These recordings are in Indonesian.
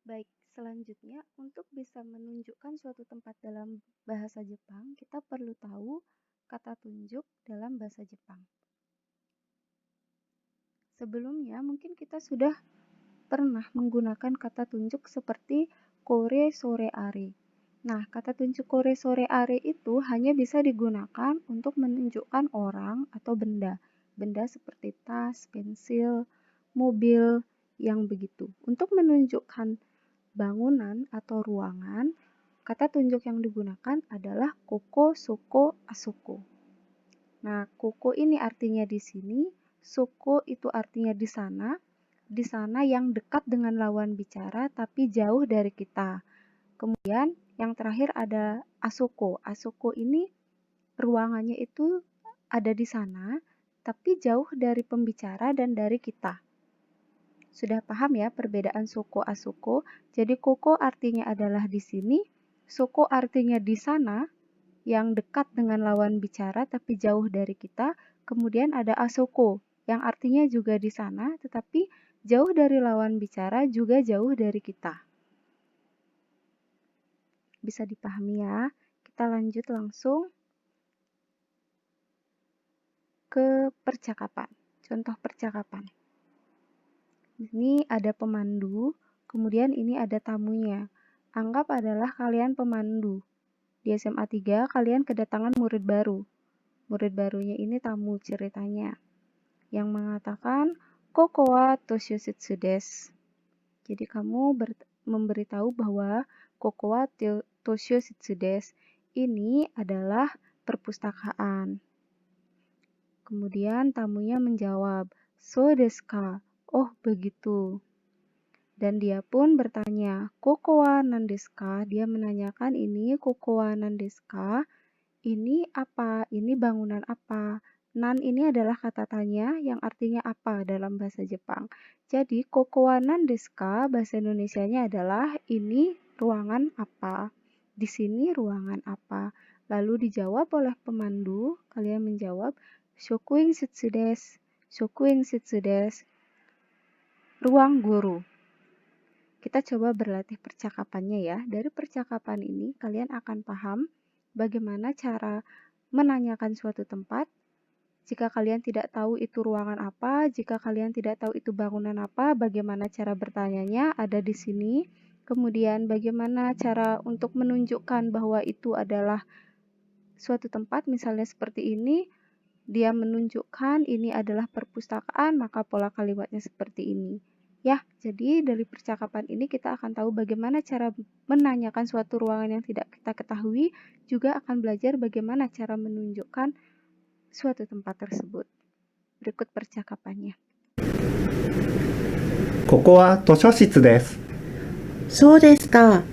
Baik, selanjutnya untuk bisa menunjukkan suatu tempat dalam bahasa Jepang, kita perlu tahu kata tunjuk dalam bahasa Jepang. Sebelumnya, mungkin kita sudah pernah menggunakan kata tunjuk seperti kore, sore, are. Nah, kata tunjuk kore, sore, are itu hanya bisa digunakan untuk menunjukkan orang atau benda. Benda seperti tas, pensil, mobil, yang begitu. Untuk menunjukkan bangunan atau ruangan, kata tunjuk yang digunakan adalah koko, soko, asoko. Nah, koko ini artinya di sini, soko itu artinya di sana yang dekat dengan lawan bicara tapi jauh dari kita. Kemudian yang terakhir ada asoko. Asoko ini ruangannya itu ada di sana tapi jauh dari pembicara dan dari kita. Sudah paham ya perbedaan soko asoko? Jadi koko artinya adalah di sini, soko artinya di sana yang dekat dengan lawan bicara tapi jauh dari kita. Kemudian ada asoko yang artinya juga di sana tetapi jauh dari lawan bicara juga jauh dari kita. Bisa dipahami ya? Kita lanjut langsung ke percakapan. Contoh percakapan. Ini ada pemandu, kemudian ini ada tamunya. Anggap adalah kalian pemandu. Di SMA 3 kalian kedatangan murid baru. Murid barunya ini tamu ceritanya. Yang mengatakan, Koko wa toshoshitsu desu. Jadi kamu memberitahu bahwa Koko wa toshoshitsu desu ini adalah perpustakaan. Kemudian tamunya menjawab, so desu ka? Oh, begitu. Dan dia pun bertanya, Koko wa nan desu ka? Dia menanyakan ini, Koko wa nan desu ka? Ini apa? Ini bangunan apa? Nan ini adalah kata tanya yang artinya apa dalam bahasa Jepang. Jadi, Koko wa nan desu ka? Bahasa Indonesianya adalah ini ruangan apa? Di sini ruangan apa? Lalu dijawab oleh pemandu, kalian menjawab, Shokuin shitsu desu. Shokuin shitsu desu. Ruang guru. Kita coba berlatih percakapannya ya. Dari percakapan ini kalian akan paham bagaimana cara menanyakan suatu tempat. Jika kalian tidak tahu itu ruangan apa, jika kalian tidak tahu itu bangunan apa, bagaimana cara bertanyanya ada di sini. Kemudian bagaimana cara untuk menunjukkan bahwa itu adalah suatu tempat, misalnya seperti ini. Dia menunjukkan ini adalah perpustakaan, maka pola kalimatnya seperti ini. Ya, jadi dari percakapan ini kita akan tahu bagaimana cara menanyakan suatu ruangan yang tidak kita ketahui, juga akan belajar bagaimana cara menunjukkan suatu tempat tersebut. Berikut percakapannya. ここは図書室です。そうですか。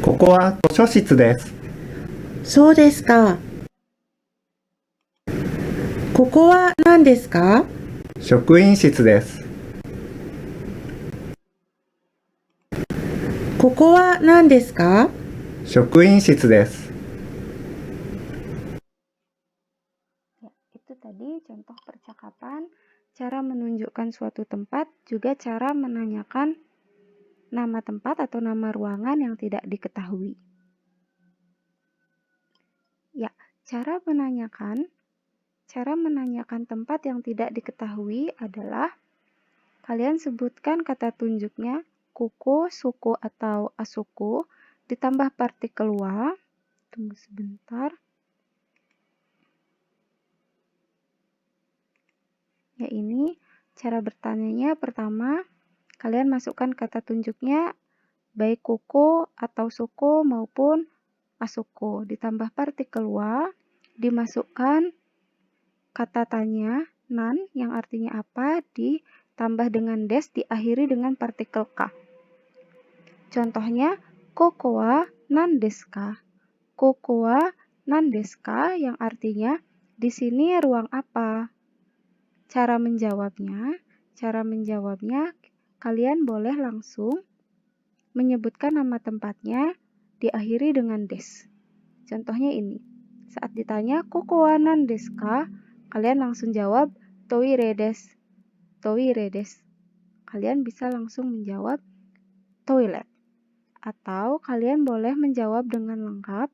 ここは図書室です。そうですか。ここは何ですか？職員室です。ここは何ですか？職員室です。 Ya, itu tadi contoh percakapan, cara menunjukkan suatu tempat, juga cara menanyakan nama tempat atau nama ruangan yang tidak diketahui. Ya, cara menanyakan tempat yang tidak diketahui adalah kalian sebutkan kata tunjuknya koko, soko, atau asoko ditambah partikel wa. Tunggu sebentar. Ya, ini cara bertanyanya. Pertama, kalian masukkan kata tunjuknya baik koko atau soko maupun asoko ditambah partikel wa, dimasukkan kata tanya nan yang artinya apa, ditambah dengan des, diakhiri dengan partikel ka. Contohnya, koko wa nan desu ka? Koko wa nan desu ka yang artinya di sini ruang apa? Cara menjawabnya kalian boleh langsung menyebutkan nama tempatnya diakhiri dengan des. Contohnya ini. Saat ditanya koko wa nan desu ka? Kalian langsung jawab toire desu. Toire desu. Kalian bisa langsung menjawab toilet. Atau kalian boleh menjawab dengan lengkap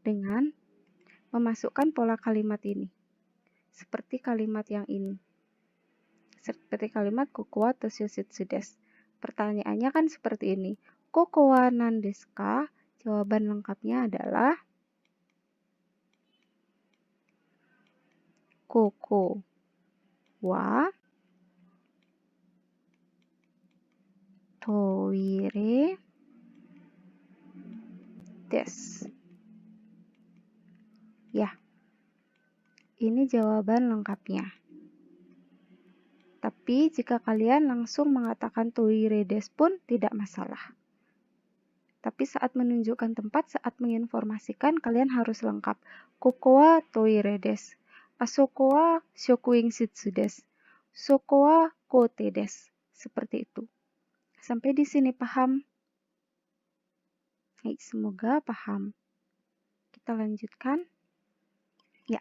dengan memasukkan pola kalimat ini. Seperti kalimat yang ini. Seperti kalimat koko wa toshitsutsu desu. Pertanyaannya kan seperti ini. Koko wa nan desu ka? Jawaban lengkapnya adalah koko wa toire desu. Ya, ini jawaban lengkapnya. Tapi jika kalian langsung mengatakan toire desu pun tidak masalah. Tapi saat menunjukkan tempat, saat menginformasikan, kalian harus lengkap. Koko wa toire desu. Asoko wa shokuin shitsu desu. Soko wa kote desu. Seperti itu. Sampai di sini paham? Baik, semoga paham. Kita lanjutkan. Ya.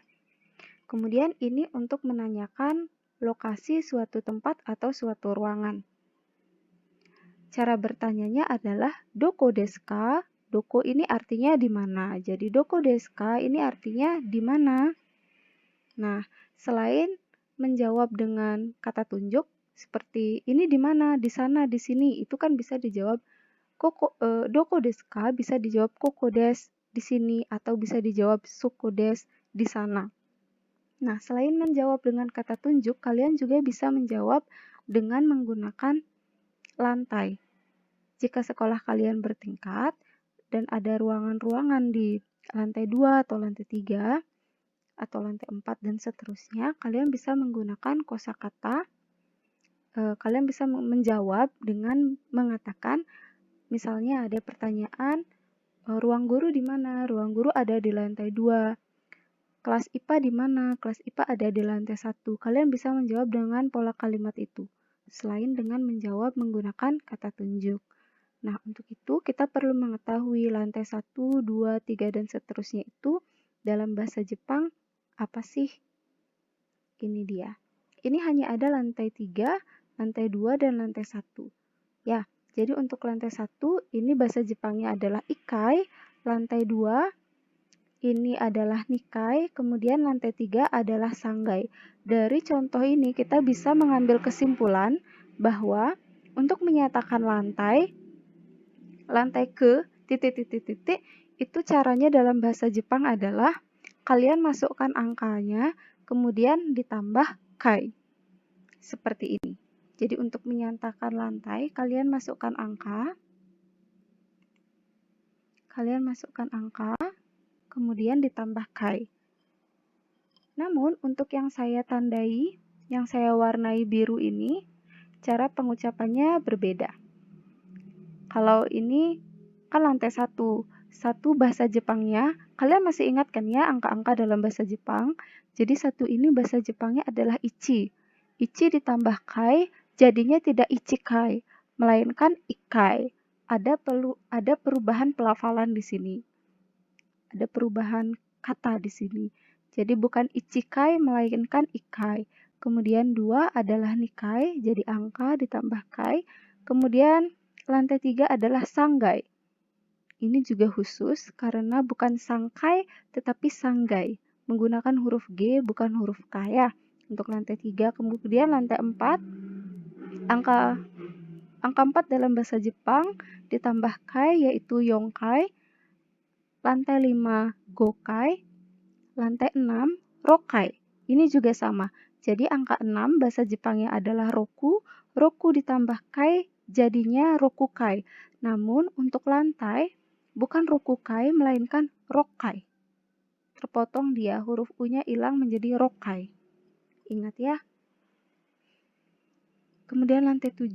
Kemudian ini untuk menanyakan lokasi suatu tempat atau suatu ruangan. Cara bertanyanya adalah doko desu ka? Doko ini artinya di mana. Jadi doko desu ka ini artinya di mana. Nah, selain menjawab dengan kata tunjuk seperti ini di mana, di sana, di sini, itu kan bisa dijawab doko desu ka? Bisa dijawab koko desu di sini atau bisa dijawab suko desu di sana. Nah, selain menjawab dengan kata tunjuk, kalian juga bisa menjawab dengan menggunakan lantai. Jika sekolah kalian bertingkat dan ada ruangan-ruangan di lantai 2 atau lantai 3 atau lantai 4 dan seterusnya, kalian bisa menggunakan kosakata. Kalian bisa menjawab dengan mengatakan, misalnya ada pertanyaan, ruang guru di mana? Ruang guru ada di lantai 2. Kelas IPA di mana? Kelas IPA ada di lantai 1. Kalian bisa menjawab dengan pola kalimat itu, selain dengan menjawab menggunakan kata tunjuk. Nah, untuk itu kita perlu mengetahui lantai 1, 2, 3, dan seterusnya itu dalam bahasa Jepang apa sih? Ini dia. Ini hanya ada lantai 3, lantai 2, dan lantai 1. Ya, jadi untuk lantai 1 ini bahasa Jepangnya adalah ikai, lantai 2 ini adalah nikai, kemudian lantai 3 adalah sanggai. Dari contoh ini kita bisa mengambil kesimpulan bahwa untuk menyatakan lantai ke titik-titik-titik itu caranya dalam bahasa Jepang adalah kalian masukkan angkanya, kemudian ditambah kai. Seperti ini. Jadi untuk menyatakan lantai, kalian masukkan angka, kemudian ditambah kai. Namun untuk yang saya tandai, yang saya warnai biru ini, cara pengucapannya berbeda. Kalau ini kan lantai 1 bahasa Jepangnya, kalian masih ingat kan ya angka-angka dalam bahasa Jepang? Jadi 1 ini bahasa Jepangnya adalah ichi. Ichi ditambah kai, jadinya tidak ichikai, melainkan ikai. Ada perubahan pelafalan di sini. Ada perubahan kata di sini. Jadi bukan ichikai, melainkan ikai. Kemudian 2 adalah nikai, jadi angka ditambah kai. Kemudian lantai 3 adalah sanggai. Ini juga khusus karena bukan sangkai tetapi sanggai. Menggunakan huruf G bukan huruf K ya. Untuk lantai 3, kemudian lantai 4, angka 4 dalam bahasa Jepang ditambah kai yaitu yongkai. Lantai 5 gokai. Lantai 6 rokai. Ini juga sama. Jadi angka 6 bahasa Jepangnya adalah roku. Roku ditambah kai jadinya rokukai. Namun untuk lantai bukan rokukai melainkan rokai. Terpotong dia, huruf U-nya hilang menjadi rokai. Ingat ya. Kemudian lantai 7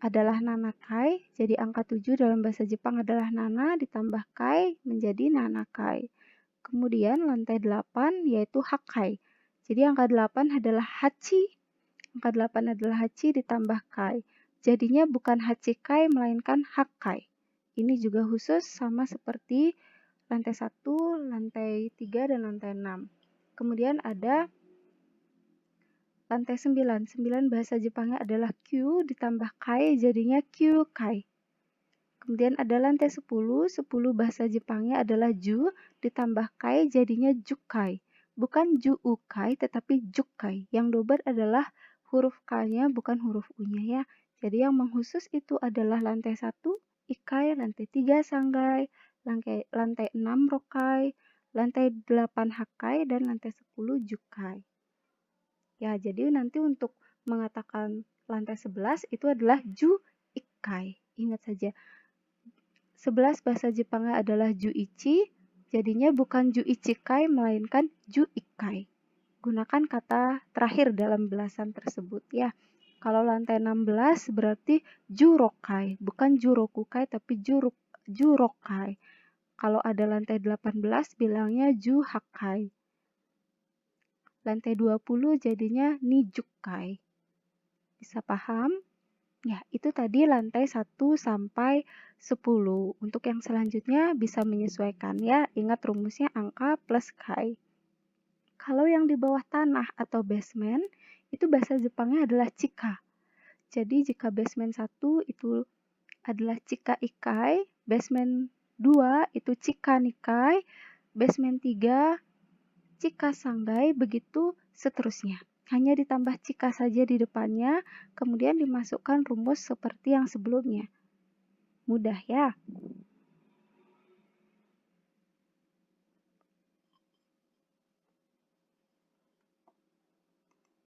adalah nanakai. Jadi angka 7 dalam bahasa Jepang adalah nana ditambah kai menjadi nanakai. Kemudian lantai 8 yaitu hakai. Jadi angka 8 adalah hachi. Angka 8 adalah hachi ditambah kai. Jadinya bukan hachikai melainkan hakkai. Ini juga khusus sama seperti lantai 1, lantai 3, dan lantai 6. Kemudian ada lantai 9. 9 bahasa Jepangnya adalah kyu ditambah kai jadinya kyukai. Kemudian ada lantai 10. 10 bahasa Jepangnya adalah ju ditambah kai jadinya jukai. Bukan juukai tetapi jukai. Yang double adalah huruf K-nya bukan huruf U-nya ya. Jadi yang mengkhusus itu adalah lantai 1 ikai, lantai 3 sanggai, lantai 6 rokai, lantai 8 hakai, dan lantai 10 jukai. Ya, jadi nanti untuk mengatakan lantai 11 itu adalah ju ikai. Ingat saja. 11 bahasa Jepangnya adalah juichi, jadinya bukan juichikai melainkan juikai. Gunakan kata terakhir dalam belasan tersebut ya. Kalau lantai 16 berarti jurokai, bukan jurokukai tapi jurokai. Kalau ada lantai 18 bilangnya juhakai. Lantai 20 jadinya nijukai. Bisa paham? Ya, itu tadi lantai 1 sampai 10. Untuk yang selanjutnya bisa menyesuaikan ya. Ingat rumusnya angka plus kai. Kalau yang di bawah tanah atau basement, itu bahasa Jepangnya adalah chika. Jadi jika basement 1 itu adalah chika ikai, basement 2 itu chika nikai, basement 3 chika sanggai, begitu seterusnya. Hanya ditambah chika saja di depannya, kemudian dimasukkan rumus seperti yang sebelumnya. Mudah ya?